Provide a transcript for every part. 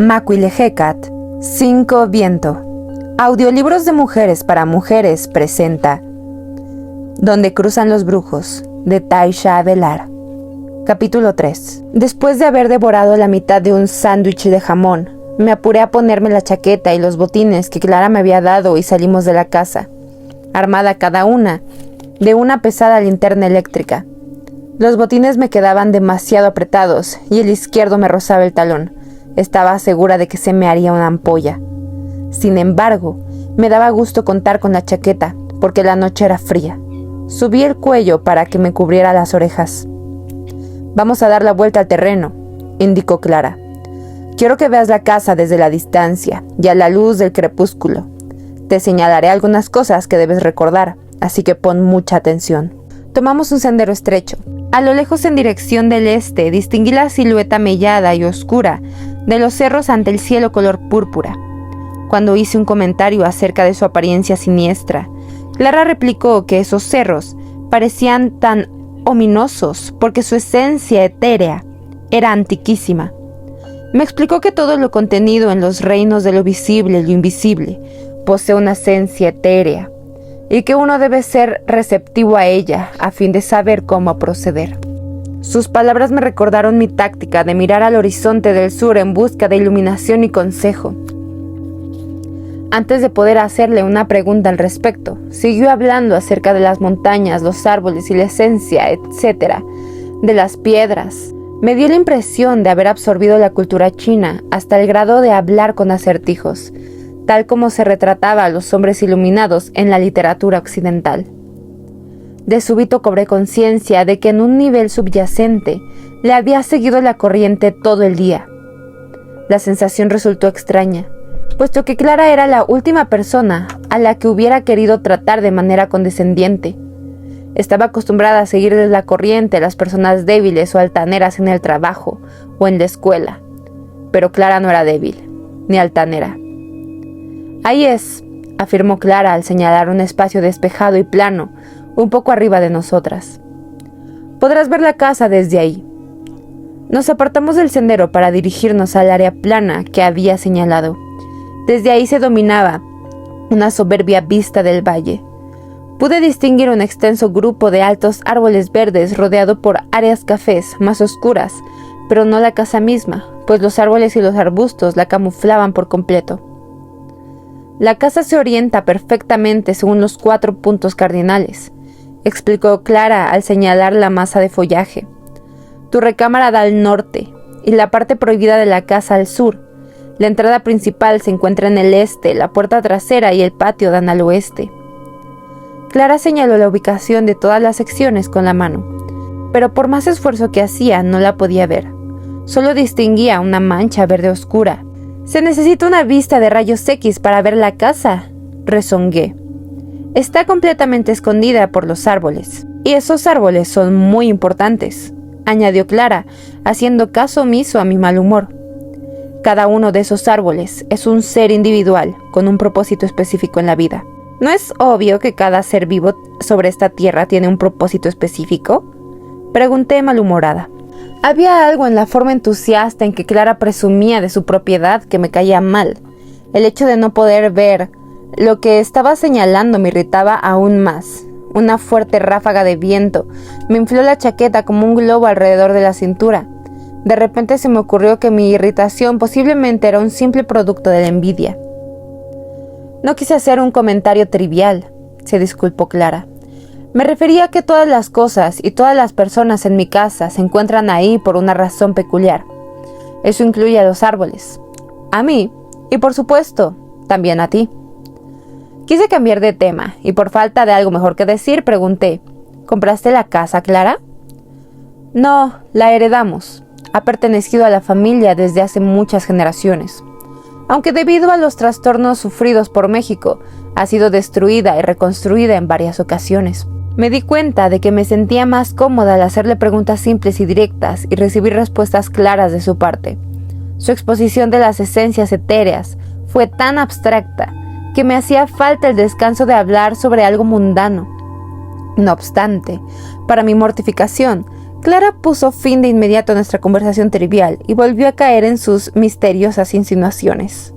Macuilejecat, Cinco Viento. Audiolibros de mujeres para mujeres presenta Donde cruzan los brujos, de Taisha Avelar. Capítulo 3. Después de haber devorado la mitad de un sándwich de jamón, me apuré a ponerme la chaqueta y los botines que Clara me había dado y salimos de la casa, armada cada una de una pesada linterna eléctrica. Los botines me quedaban demasiado apretados y el izquierdo me rozaba el talón. Estaba segura de que se me haría una ampolla. Sin embargo, me daba gusto contar con la chaqueta, porque la noche era fría. Subí el cuello para que me cubriera las orejas. «Vamos a dar la vuelta al terreno», indicó Clara. «Quiero que veas la casa desde la distancia y a la luz del crepúsculo. Te señalaré algunas cosas que debes recordar, así que pon mucha atención». Tomamos un sendero estrecho. A lo lejos, en dirección del este, distinguí la silueta mellada y oscura de los cerros ante el cielo color púrpura. Cuando hice un comentario acerca de su apariencia siniestra, Clara replicó que esos cerros parecían tan ominosos porque su esencia etérea era antiquísima. Me explicó que todo lo contenido en los reinos de lo visible y lo invisible posee una esencia etérea, y que uno debe ser receptivo a ella a fin de saber cómo proceder. Sus palabras me recordaron mi táctica de mirar al horizonte del sur en busca de iluminación y consejo. Antes de poder hacerle una pregunta al respecto, siguió hablando acerca de las montañas, los árboles y la esencia, etc., de las piedras. Me dio la impresión de haber absorbido la cultura china hasta el grado de hablar con acertijos, tal como se retrataba a los hombres iluminados en la literatura occidental. De súbito cobré conciencia de que en un nivel subyacente le había seguido la corriente todo el día. La sensación resultó extraña, puesto que Clara era la última persona a la que hubiera querido tratar de manera condescendiente. Estaba acostumbrada a seguirles la corriente a las personas débiles o altaneras en el trabajo o en la escuela, pero Clara no era débil, ni altanera. «Ahí es», afirmó Clara al señalar un espacio despejado y plano, un poco arriba de nosotras. «Podrás ver la casa desde ahí». Nos apartamos del sendero para dirigirnos al área plana que había señalado. Desde ahí se dominaba una soberbia vista del valle. Pude distinguir un extenso grupo de altos árboles verdes rodeado por áreas cafés más oscuras, pero no la casa misma, pues los árboles y los arbustos la camuflaban por completo. «La casa se orienta perfectamente según los 4 puntos cardinales», explicó Clara al señalar la masa de follaje. «Tu recámara da al norte y la parte prohibida de la casa al sur. La entrada principal se encuentra en el este, la puerta trasera y el patio dan al oeste». Clara señaló la ubicación de todas las secciones con la mano, pero por más esfuerzo que hacía no la podía ver. Solo distinguía una mancha verde oscura. «Se necesita una vista de rayos X para ver la casa», rezongué. «Está completamente escondida por los árboles, y esos árboles son muy importantes», añadió Clara, haciendo caso omiso a mi mal humor. «Cada uno de esos árboles es un ser individual con un propósito específico en la vida. ¿No es obvio que cada ser vivo sobre esta tierra tiene un propósito específico?», pregunté malhumorada. Había algo en la forma entusiasta en que Clara presumía de su propiedad que me caía mal. El hecho de no poder ver lo que estaba señalando me irritaba aún más. Una fuerte ráfaga de viento me infló la chaqueta como un globo alrededor de la cintura. De repente se me ocurrió que mi irritación posiblemente era un simple producto de la envidia. «No quise hacer un comentario trivial», se disculpó Clara. «Me refería a que todas las cosas y todas las personas en mi casa se encuentran ahí por una razón peculiar. Eso incluye a los árboles, a mí y, por supuesto, también a ti». Quise cambiar de tema y, por falta de algo mejor que decir, pregunté: «¿Compraste la casa, Clara?» «No, la heredamos. Ha pertenecido a la familia desde hace muchas generaciones. Aunque debido a los trastornos sufridos por México, ha sido destruida y reconstruida en varias ocasiones». Me di cuenta de que me sentía más cómoda al hacerle preguntas simples y directas y recibir respuestas claras de su parte. Su exposición de las esencias etéreas fue tan abstracta que me hacía falta el descanso de hablar sobre algo mundano. No obstante, para mi mortificación, Clara puso fin de inmediato a nuestra conversación trivial y volvió a caer en sus misteriosas insinuaciones.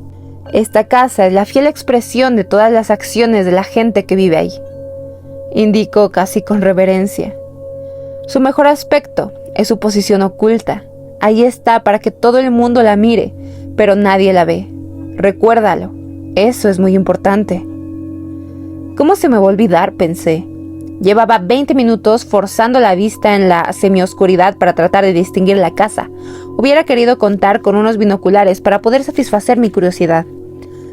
Esta casa es la fiel expresión de todas las acciones de la gente que vive ahí, indicó casi con reverencia. Su mejor aspecto es su posición oculta. Ahí está para que todo el mundo la mire, pero nadie la ve. Recuérdalo, eso es muy importante. ¿Cómo se me va a olvidar?, pensé. Llevaba 20 minutos forzando la vista en la semioscuridad para tratar de distinguir la casa. Hubiera querido contar con unos binoculares para poder satisfacer mi curiosidad.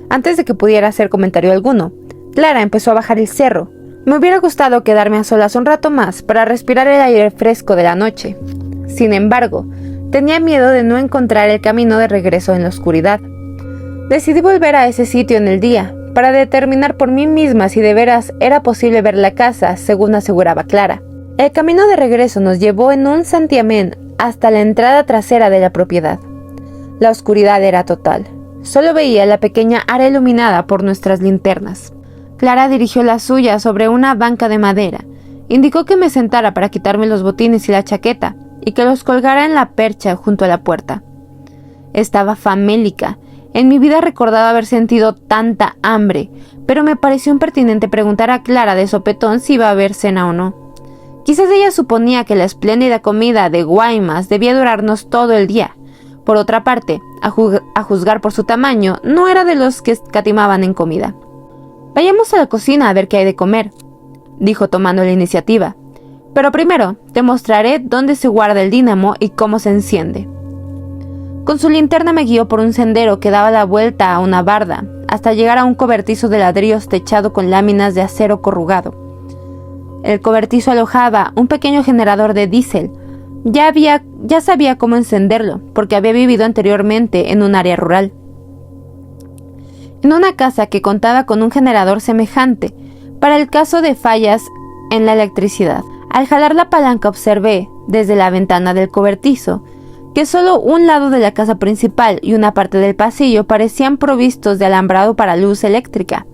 Antes de que pudiera hacer comentario alguno, Clara empezó a bajar el cerro. Me hubiera gustado quedarme a solas un rato más para respirar el aire fresco de la noche. Sin embargo, tenía miedo de no encontrar el camino de regreso en la oscuridad. Decidí volver a ese sitio en el día, para determinar por mí misma si de veras era posible ver la casa, según aseguraba Clara. El camino de regreso nos llevó en un santiamén hasta la entrada trasera de la propiedad. La oscuridad era total. Solo veía la pequeña área iluminada por nuestras linternas. Clara dirigió la suya sobre una banca de madera. Indicó que me sentara para quitarme los botines y la chaqueta, y que los colgara en la percha junto a la puerta. Estaba famélica. En mi vida recordaba haber sentido tanta hambre, pero me pareció impertinente preguntar a Clara de sopetón si iba a haber cena o no. Quizás ella suponía que la espléndida comida de Guaymas debía durarnos todo el día. Por otra parte, a juzgar por su tamaño, no era de los que escatimaban en comida. «Vayamos a la cocina a ver qué hay de comer», dijo tomando la iniciativa. «Pero primero te mostraré dónde se guarda el dínamo y cómo se enciende». Con su linterna me guió por un sendero que daba la vuelta a una barda, hasta llegar a un cobertizo de ladrillos techado con láminas de acero corrugado. El cobertizo alojaba un pequeño generador de diésel. Ya sabía cómo encenderlo, porque había vivido anteriormente en un área rural. En una casa que contaba con un generador semejante, para el caso de fallas en la electricidad. Al jalar la palanca observé, desde la ventana del cobertizo, que solo un lado de la casa principal y una parte del pasillo parecían provistos de alambrado para luz eléctrica.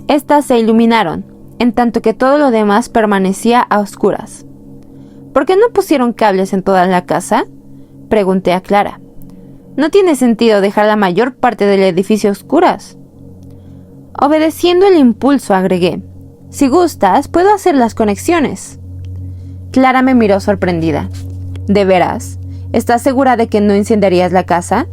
Estas se iluminaron, en tanto que todo lo demás permanecía a oscuras. ¿Por qué no pusieron cables en toda la casa?, pregunté a Clara. No tiene sentido dejar la mayor parte del edificio a oscuras. Obedeciendo el impulso, agregué. Si gustas, puedo hacer las conexiones. Clara me miró sorprendida. ¿De veras? ¿Estás segura de que no incendiarías la casa?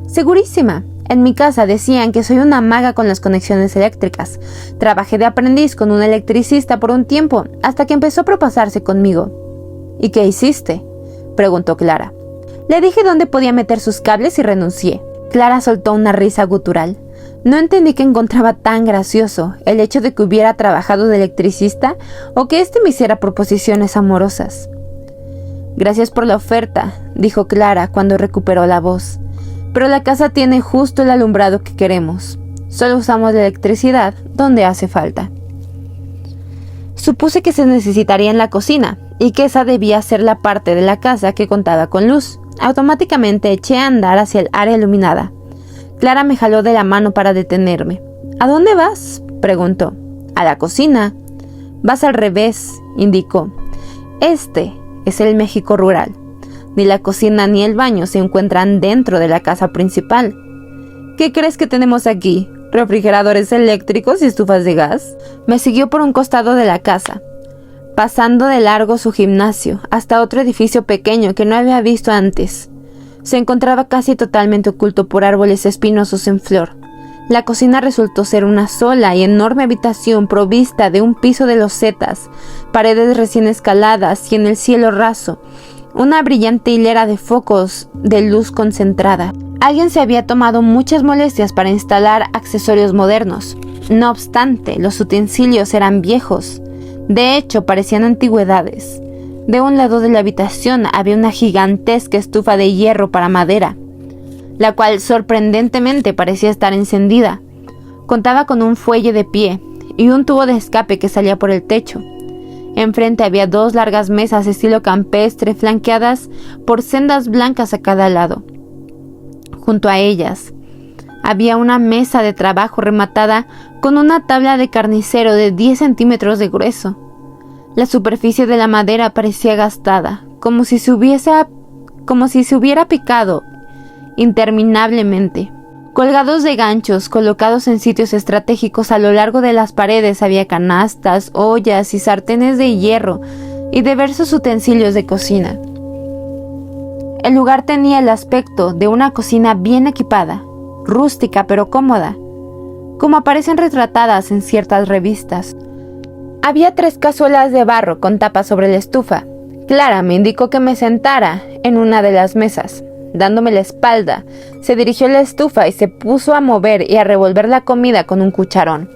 Segurísima. En mi casa decían que soy una maga con las conexiones eléctricas. Trabajé de aprendiz con un electricista por un tiempo, hasta que empezó a propasarse conmigo. ¿Y qué hiciste?, preguntó Clara. Le dije dónde podía meter sus cables y renuncié. Clara soltó una risa gutural. No entendí que encontraba tan gracioso el hecho de que hubiera trabajado de electricista o que éste me hiciera proposiciones amorosas. Gracias por la oferta, dijo Clara cuando recuperó la voz. Pero la casa tiene justo el alumbrado que queremos. Solo usamos la electricidad donde hace falta. Supuse que se necesitaría en la cocina y que esa debía ser la parte de la casa que contaba con luz. Automáticamente eché a andar hacia el área iluminada. Clara me jaló de la mano para detenerme. ¿A dónde vas?, preguntó. A la cocina. Vas al revés, indicó. Este es el México rural. Ni la cocina ni el baño se encuentran dentro de la casa principal. ¿Qué crees que tenemos aquí? ¿Refrigeradores eléctricos y estufas de gas? Me siguió por un costado de la casa, pasando de largo su gimnasio hasta otro edificio pequeño que no había visto antes. Se encontraba casi totalmente oculto por árboles espinosos en flor. La cocina resultó ser una sola y enorme habitación provista de un piso de losetas, paredes recién escaladas y en el cielo raso, una brillante hilera de focos de luz concentrada. Alguien se había tomado muchas molestias para instalar accesorios modernos. No obstante, los utensilios eran viejos. De hecho, parecían antigüedades. De un lado de la habitación había una gigantesca estufa de hierro para madera, la cual sorprendentemente parecía estar encendida. Contaba con un fuelle de pie y un tubo de escape que salía por el techo. Enfrente había dos largas mesas estilo campestre flanqueadas por sendas blancas a cada lado. Junto a ellas había una mesa de trabajo rematada con una tabla de carnicero de 10 centímetros de grueso. La superficie de la madera parecía gastada, como si se hubiera picado interminablemente. Colgados de ganchos, colocados en sitios estratégicos a lo largo de las paredes, había canastas, ollas y sartenes de hierro y diversos utensilios de cocina. El lugar tenía el aspecto de una cocina bien equipada, rústica pero cómoda, como aparecen retratadas en ciertas revistas. Había 3 cazuelas de barro con tapa sobre la estufa. Clara me indicó que me sentara en una de las mesas. Dándome la espalda, se dirigió a la estufa y se puso a mover y a revolver la comida con un cucharón.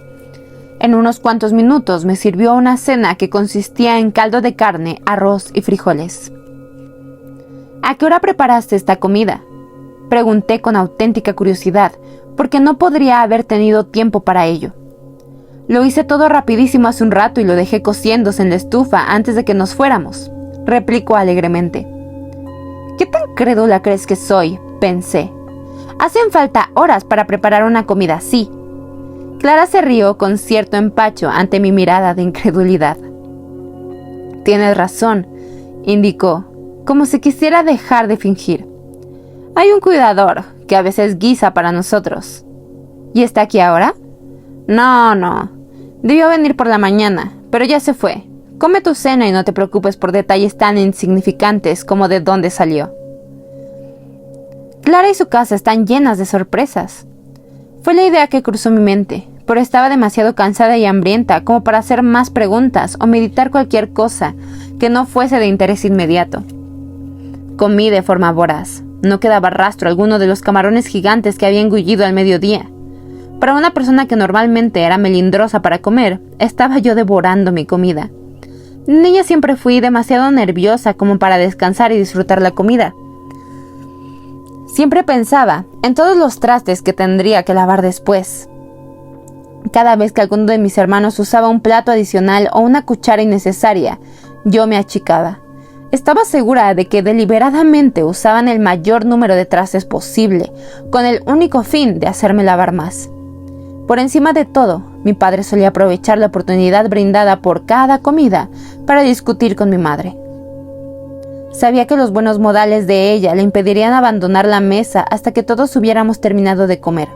En unos cuantos minutos me sirvió una cena que consistía en caldo de carne, arroz y frijoles. ¿A qué hora preparaste esta comida?, pregunté con auténtica curiosidad, porque no podría haber tenido tiempo para ello. Lo hice todo rapidísimo hace un rato y lo dejé cociéndose en la estufa antes de que nos fuéramos, replicó alegremente. ¿Qué tan crédula crees que soy?, pensé. Hacen falta horas para preparar una comida así. Clara se rió con cierto empacho ante mi mirada de incredulidad. Tienes razón, indicó, como si quisiera dejar de fingir. Hay un cuidador que a veces guisa para nosotros. ¿Y está aquí ahora? No. Debió venir por la mañana, pero ya se fue. Come tu cena y no te preocupes por detalles tan insignificantes como de dónde salió. Clara y su casa están llenas de sorpresas. Fue la idea que cruzó mi mente, pero estaba demasiado cansada y hambrienta como para hacer más preguntas o meditar cualquier cosa que no fuese de interés inmediato. Comí de forma voraz. No quedaba rastro alguno de los camarones gigantes que había engullido al mediodía. Para una persona que normalmente era melindrosa para comer, estaba yo devorando mi comida. Niña siempre fui demasiado nerviosa como para descansar y disfrutar la comida. Siempre pensaba en todos los trastes que tendría que lavar después. Cada vez que alguno de mis hermanos usaba un plato adicional o una cuchara innecesaria, yo me achicaba. Estaba segura de que deliberadamente usaban el mayor número de trastes posible, con el único fin de hacerme lavar más. Por encima de todo, mi padre solía aprovechar la oportunidad brindada por cada comida para discutir con mi madre. Sabía que los buenos modales de ella le impedirían abandonar la mesa hasta que todos hubiéramos terminado de comer.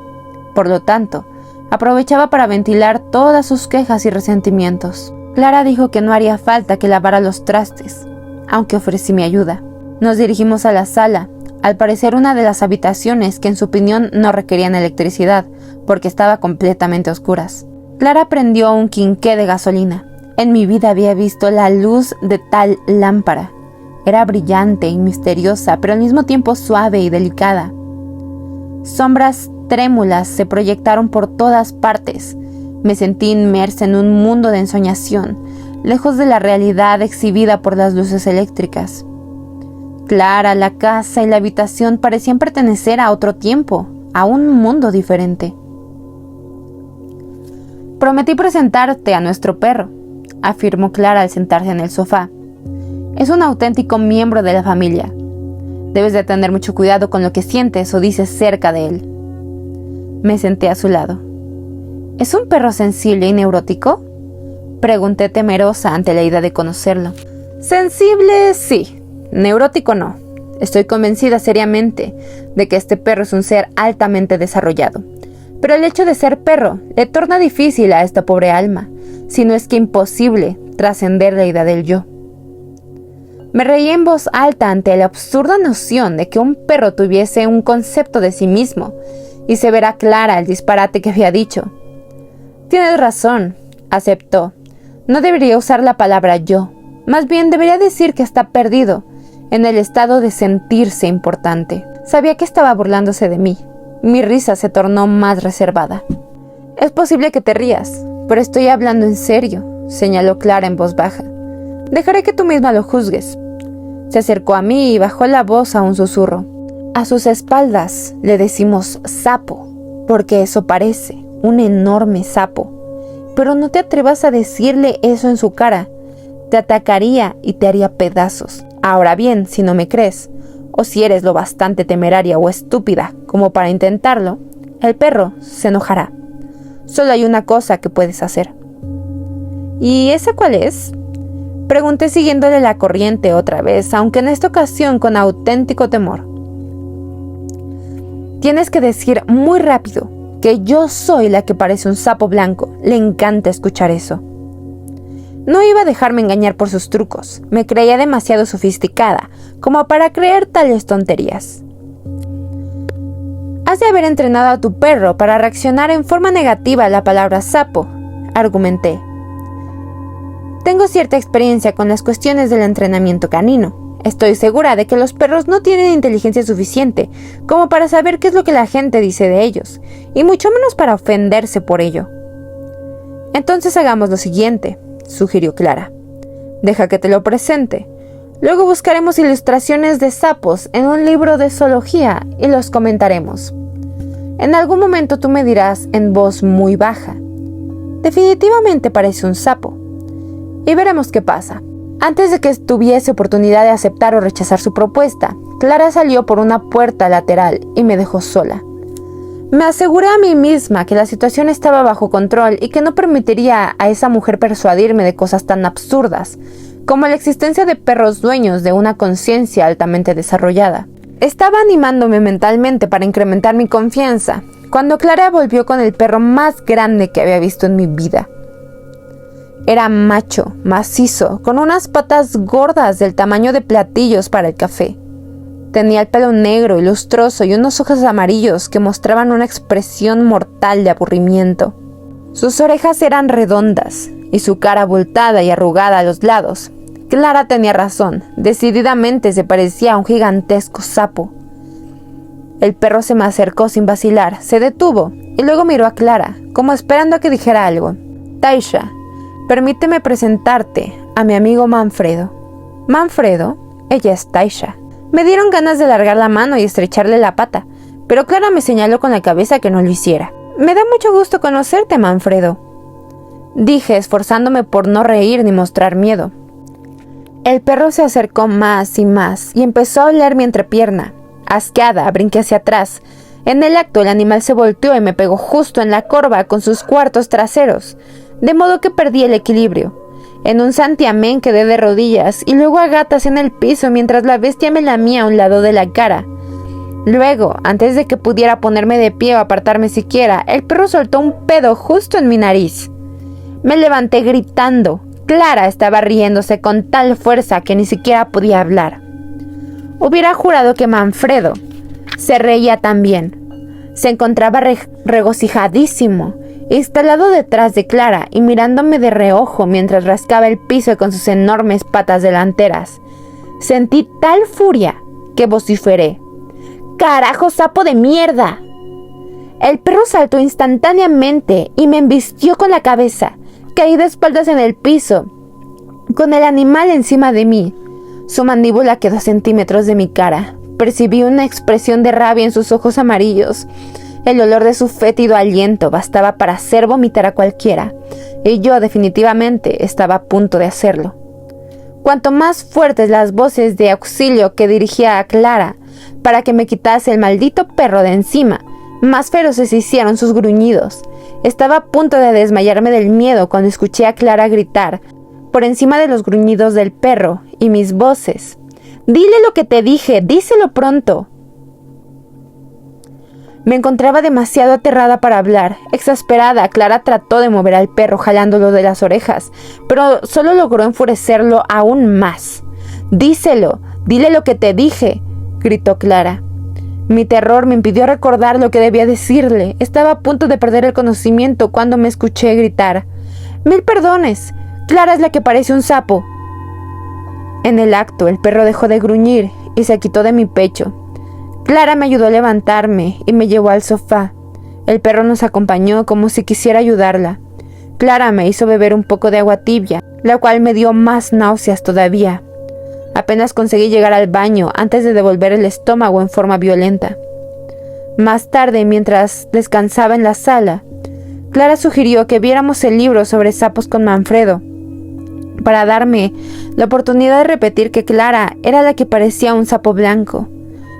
Por lo tanto, aprovechaba para ventilar todas sus quejas y resentimientos. Clara dijo que no haría falta que lavara los trastes, aunque ofrecí mi ayuda. Nos dirigimos a la sala, al parecer una de las habitaciones que en su opinión no requerían electricidad, porque estaba completamente a oscuras. Clara prendió un quinqué de gasolina. En mi vida había visto la luz de tal lámpara. Era brillante y misteriosa, pero al mismo tiempo suave y delicada. Sombras trémulas se proyectaron por todas partes. Me sentí inmersa en un mundo de ensoñación, lejos de la realidad exhibida por las luces eléctricas. Clara, la casa y la habitación parecían pertenecer a otro tiempo, a un mundo diferente. Prometí presentarte a nuestro perro, afirmó Clara al sentarse en el sofá. Es un auténtico miembro de la familia. Debes de tener mucho cuidado con lo que sientes o dices cerca de él. Me senté a su lado. ¿Es un perro sensible y neurótico?, pregunté temerosa ante la idea de conocerlo. Sensible, sí. Neurótico, no. Estoy convencida seriamente de que este perro es un ser altamente desarrollado. Pero el hecho de ser perro le torna difícil a esta pobre alma, si no es que imposible, trascender la idea del yo. Me reí en voz alta ante la absurda noción de que un perro tuviese un concepto de sí mismo, y se verá clara el disparate que había dicho. Tienes razón, aceptó. No debería usar la palabra yo, más bien debería decir que está perdido, en el estado de sentirse importante. Sabía que estaba burlándose de mí. Mi risa se tornó más reservada. Es posible que te rías, pero estoy hablando en serio, señaló Clara en voz baja. Dejaré que tú misma lo juzgues. Se acercó a mí y bajó la voz a un susurro. A sus espaldas le decimos sapo, porque eso parece, un enorme sapo. Pero no te atrevas a decirle eso en su cara. Te atacaría y te haría pedazos. Ahora bien, si no me crees, o si eres lo bastante temeraria o estúpida como para intentarlo, el perro se enojará. Solo hay una cosa que puedes hacer. ¿Y esa cuál es?, Pregunté siguiéndole la corriente otra vez, aunque en esta ocasión con auténtico temor. Tienes que decir muy rápido que yo soy la que parece un sapo blanco. Le encanta escuchar eso. No iba a dejarme engañar por sus trucos. Me creía demasiado sofisticada como para creer tales tonterías. Has de haber entrenado a tu perro para reaccionar en forma negativa a la palabra sapo, argumenté. Tengo cierta experiencia con las cuestiones del entrenamiento canino. Estoy segura de que los perros no tienen inteligencia suficiente como para saber qué es lo que la gente dice de ellos, y mucho menos para ofenderse por ello. Entonces hagamos lo siguiente, sugirió Clara. Deja que te lo presente. Luego buscaremos ilustraciones de sapos en un libro de zoología y los comentaremos. En algún momento tú me dirás en voz muy baja: definitivamente parece un sapo. Y veremos qué pasa. Antes de que tuviese oportunidad de aceptar o rechazar su propuesta, Clara salió por una puerta lateral y me dejó sola. Me aseguré a mí misma que la situación estaba bajo control y que no permitiría a esa mujer persuadirme de cosas tan absurdas como la existencia de perros dueños de una conciencia altamente desarrollada. Estaba animándome mentalmente para incrementar mi confianza cuando Clara volvió con el perro más grande que había visto en mi vida. Era macho, macizo, con unas patas gordas del tamaño de platillos para el café. Tenía el pelo negro y lustroso y unos ojos amarillos que mostraban una expresión mortal de aburrimiento. Sus orejas eran redondas y su cara abultada y arrugada a los lados. Clara tenía razón, decididamente se parecía a un gigantesco sapo. El perro se me acercó sin vacilar, se detuvo y luego miró a Clara, como esperando a que dijera algo. Taisha, permíteme presentarte a mi amigo Manfredo. ¿Manfredo? Ella es Taisha. Me dieron ganas de largar la mano y estrecharle la pata, pero Clara me señaló con la cabeza que no lo hiciera. Me da mucho gusto conocerte, Manfredo, dije, esforzándome por no reír ni mostrar miedo. El perro se acercó más y más y empezó a oler mi entrepierna. Asqueada, brinqué hacia atrás. En el acto, el animal se volteó y me pegó justo en la corva con sus cuartos traseros, de modo que perdí el equilibrio. En un santiamén quedé de rodillas y luego a gatas en el piso mientras la bestia me lamía a un lado de la cara. Luego, antes de que pudiera ponerme de pie o apartarme siquiera, el perro soltó un pedo justo en mi nariz. Me levanté gritando. Clara estaba riéndose con tal fuerza que ni siquiera podía hablar. Hubiera jurado que Manfredo se reía también. Se encontraba regocijadísimo, instalado detrás de Clara y mirándome de reojo mientras rascaba el piso con sus enormes patas delanteras. Sentí tal furia que vociferé: ¡Carajo, sapo de mierda! El perro saltó instantáneamente y me embistió con la cabeza. Caí de espaldas en el piso, con el animal encima de mí. Su mandíbula quedó a centímetros de mi cara. Percibí una expresión de rabia en sus ojos amarillos. El olor de su fétido aliento bastaba para hacer vomitar a cualquiera, y yo definitivamente estaba a punto de hacerlo. Cuanto más fuertes las voces de auxilio que dirigía a Clara para que me quitase el maldito perro de encima, más feroces se hicieron sus gruñidos. Estaba a punto de desmayarme del miedo cuando escuché a Clara gritar, por encima de los gruñidos del perro y mis voces: «¡Dile lo que te dije! ¡Díselo pronto!». Me encontraba demasiado aterrada para hablar. Exasperada, Clara trató de mover al perro jalándolo de las orejas, pero solo logró enfurecerlo aún más. «¡Díselo! ¡Dile lo que te dije!», gritó Clara. Mi terror me impidió recordar lo que debía decirle. Estaba a punto de perder el conocimiento cuando me escuché gritar: «¡Mil perdones! Clara es la que parece un sapo». En el acto, el perro dejó de gruñir y se quitó de mi pecho. Clara me ayudó a levantarme y me llevó al sofá. El perro nos acompañó como si quisiera ayudarla. Clara me hizo beber un poco de agua tibia, la cual me dio más náuseas todavía. Apenas conseguí llegar al baño antes de devolver el estómago en forma violenta. Más tarde, mientras descansaba en la sala, Clara sugirió que viéramos el libro sobre sapos con Manfredo, para darme la oportunidad de repetir que Clara era la que parecía un sapo blanco.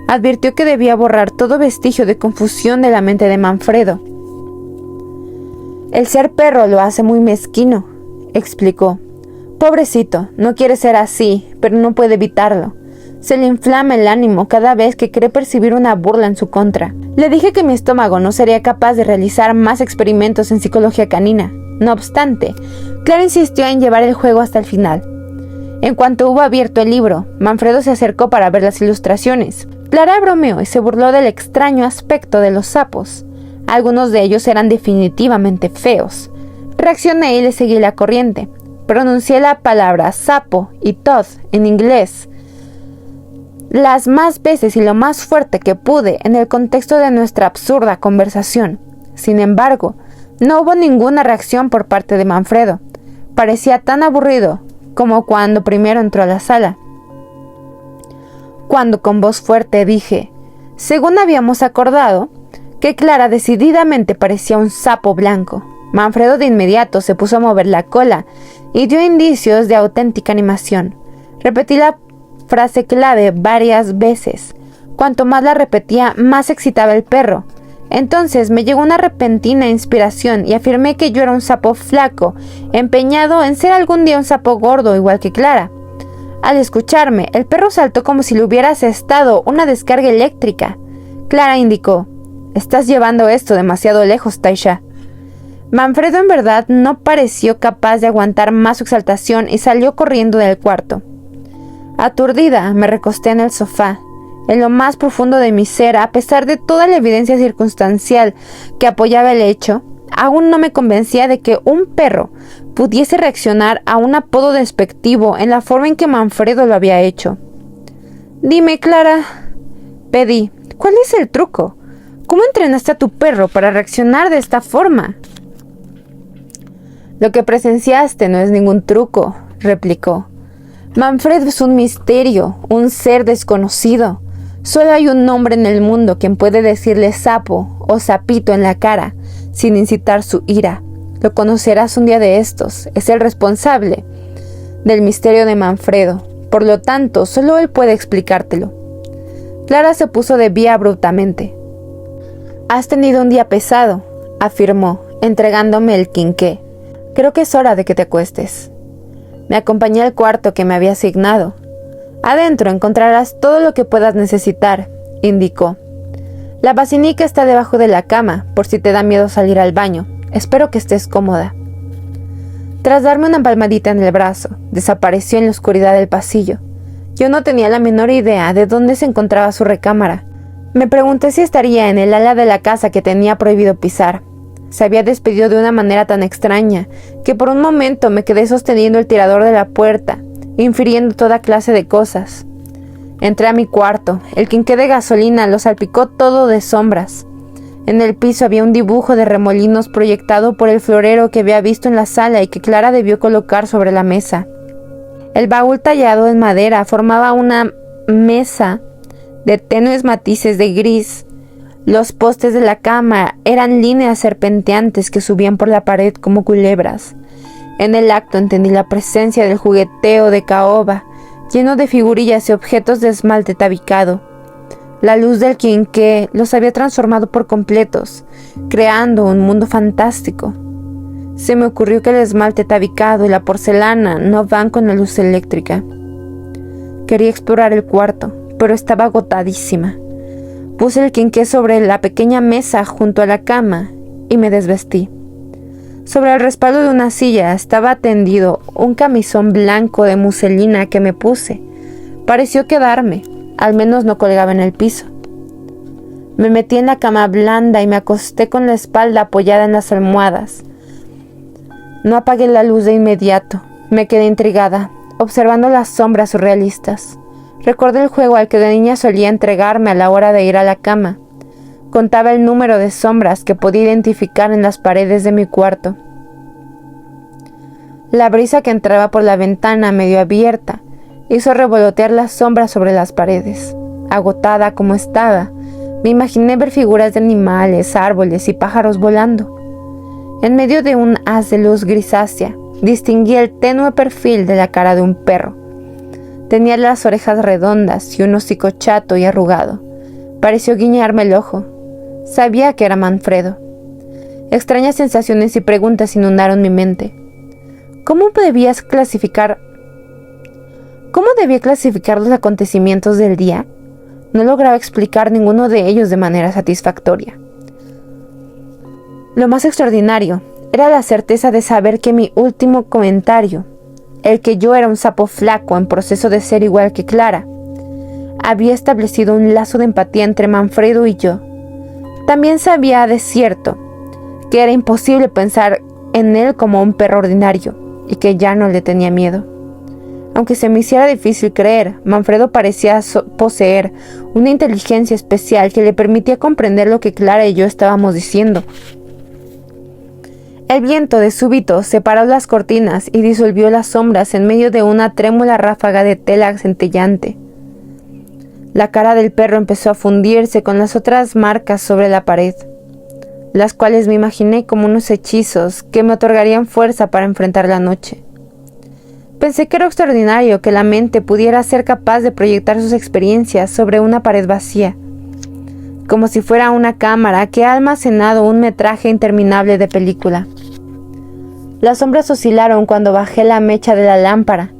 Advirtió que debía borrar todo vestigio de confusión de la mente de Manfredo. «El ser perro lo hace muy mezquino», explicó. Pobrecito, no quiere ser así, pero no puede evitarlo. Se le inflama el ánimo cada vez que cree percibir una burla en su contra. Le dije que mi estómago no sería capaz de realizar más experimentos en psicología canina. No obstante, Clara insistió en llevar el juego hasta el final. En cuanto hubo abierto el libro, Manfredo se acercó para ver las ilustraciones. Clara bromeó y se burló del extraño aspecto de los sapos. Algunos de ellos eran definitivamente feos. Reaccioné y le seguí la corriente. Pronuncié la palabra sapo y Todd en inglés las más veces y lo más fuerte que pude en el contexto de nuestra absurda conversación. Sin embargo, no hubo ninguna reacción por parte de Manfredo. Parecía tan aburrido como cuando primero entró a la sala. Cuando con voz fuerte dije, según habíamos acordado, que Clara decididamente parecía un sapo blanco, Manfredo de inmediato se puso a mover la cola y dio indicios de auténtica animación. Repetí la frase clave varias veces. Cuanto más la repetía, más excitaba el perro. Entonces me llegó una repentina inspiración y afirmé que yo era un sapo flaco, empeñado en ser algún día un sapo gordo igual que Clara. Al escucharme, el perro saltó como si le hubiera asestado una descarga eléctrica. Clara indicó, «Estás llevando esto demasiado lejos, Taisha». Manfredo en verdad no pareció capaz de aguantar más su exaltación y salió corriendo del cuarto. Aturdida, me recosté en el sofá. En lo más profundo de mi ser, a pesar de toda la evidencia circunstancial que apoyaba el hecho, aún no me convencía de que un perro pudiese reaccionar a un apodo despectivo en la forma en que Manfredo lo había hecho. «Dime, Clara», pedí, «¿cuál es el truco? ¿Cómo entrenaste a tu perro para reaccionar de esta forma?» «Lo que presenciaste no es ningún truco», replicó. «Manfredo es un misterio, un ser desconocido. Solo hay un hombre en el mundo quien puede decirle sapo o sapito en la cara, sin incitar su ira. Lo conocerás un día de estos. Es el responsable del misterio de Manfredo. Por lo tanto, solo él puede explicártelo». Clara se puso de pie abruptamente. «Has tenido un día pesado», afirmó, entregándome el quinqué. «Creo que es hora de que te acuestes». Me acompañé al cuarto que me había asignado. «Adentro encontrarás todo lo que puedas necesitar», indicó. «La basinica está debajo de la cama, por si te da miedo salir al baño. Espero que estés cómoda». Tras darme una palmadita en el brazo, desapareció en la oscuridad del pasillo. Yo no tenía la menor idea de dónde se encontraba su recámara. Me pregunté si estaría en el ala de la casa que tenía prohibido pisar. Se había despedido de una manera tan extraña que por un momento me quedé sosteniendo el tirador de la puerta, infiriendo toda clase de cosas. Entré a mi cuarto. El quinqué de gasolina lo salpicó todo de sombras. En el piso había un dibujo de remolinos proyectado por el florero que había visto en la sala y que Clara debió colocar sobre la mesa. El baúl tallado en madera formaba una mesa de tenues matices de gris. Los postes de la cama eran líneas serpenteantes que subían por la pared como culebras. En el acto entendí la presencia del jugueteo de caoba, lleno de figurillas y objetos de esmalte tabicado. La luz del quinqué los había transformado por completos, creando un mundo fantástico. Se me ocurrió que el esmalte tabicado y la porcelana no van con la luz eléctrica. Quería explorar el cuarto, pero estaba agotadísima. Puse el quinqué sobre la pequeña mesa junto a la cama y me desvestí. Sobre el respaldo de una silla estaba tendido un camisón blanco de muselina que me puse. Pareció quedarme, al menos no colgaba en el piso. Me metí en la cama blanda y me acosté con la espalda apoyada en las almohadas. No apagué la luz de inmediato. Me quedé intrigada, observando las sombras surrealistas. Recordé el juego al que de niña solía entregarme a la hora de ir a la cama. Contaba el número de sombras que podía identificar en las paredes de mi cuarto. La brisa que entraba por la ventana medio abierta hizo revolotear las sombras sobre las paredes. Agotada como estaba, me imaginé ver figuras de animales, árboles y pájaros volando. En medio de un haz de luz grisácea, distinguí el tenue perfil de la cara de un perro. Tenía las orejas redondas y un hocico chato y arrugado. Pareció guiñarme el ojo. Sabía que era Manfredo. Extrañas sensaciones y preguntas inundaron mi mente. ¿Cómo debía clasificar los acontecimientos del día? No lograba explicar ninguno de ellos de manera satisfactoria. Lo más extraordinario era la certeza de saber que mi último comentario, el que yo era un sapo flaco en proceso de ser igual que Clara, había establecido un lazo de empatía entre Manfredo y yo. También sabía de cierto que era imposible pensar en él como un perro ordinario y que ya no le tenía miedo. Aunque se me hiciera difícil creer, Manfredo parecía poseer una inteligencia especial que le permitía comprender lo que Clara y yo estábamos diciendo. El viento de súbito separó las cortinas y disolvió las sombras en medio de una trémula ráfaga de tela centellante. La cara del perro empezó a fundirse con las otras marcas sobre la pared, las cuales me imaginé como unos hechizos que me otorgarían fuerza para enfrentar la noche. Pensé que era extraordinario que la mente pudiera ser capaz de proyectar sus experiencias sobre una pared vacía, como si fuera una cámara que ha almacenado un metraje interminable de película. Las sombras oscilaron cuando bajé la mecha de la lámpara,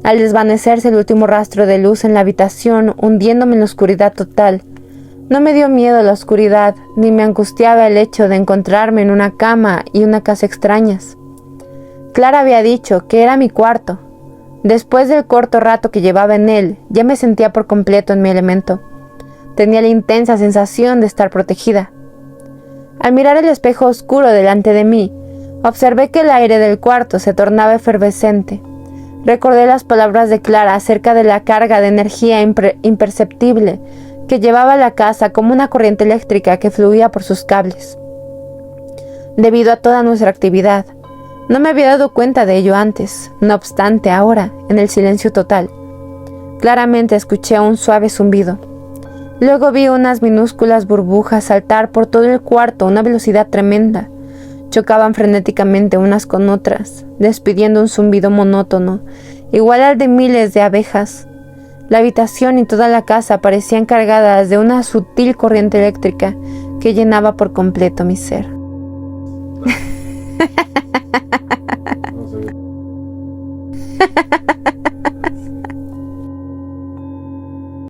al desvanecerse el último rastro de luz en la habitación, hundiéndome en la oscuridad total. No me dio miedo la oscuridad, ni me angustiaba el hecho de encontrarme en una cama y una casa extrañas. Clara había dicho que era mi cuarto. Después del corto rato que llevaba en él, ya me sentía por completo en mi elemento. Tenía la intensa sensación de estar protegida. Al mirar el espejo oscuro delante de mí, observé que el aire del cuarto se tornaba efervescente. Recordé las palabras de Clara acerca de la carga de energía imperceptible que llevaba la casa como una corriente eléctrica que fluía por sus cables. Debido a toda nuestra actividad, no me había dado cuenta de ello antes. No obstante, ahora, en el silencio total, claramente escuché un suave zumbido. Luego vi unas minúsculas burbujas saltar por todo el cuarto a una velocidad tremenda. Chocaban frenéticamente unas con otras, despidiendo un zumbido monótono, igual al de miles de abejas. La habitación y toda la casa parecían cargadas de una sutil corriente eléctrica que llenaba por completo mi ser.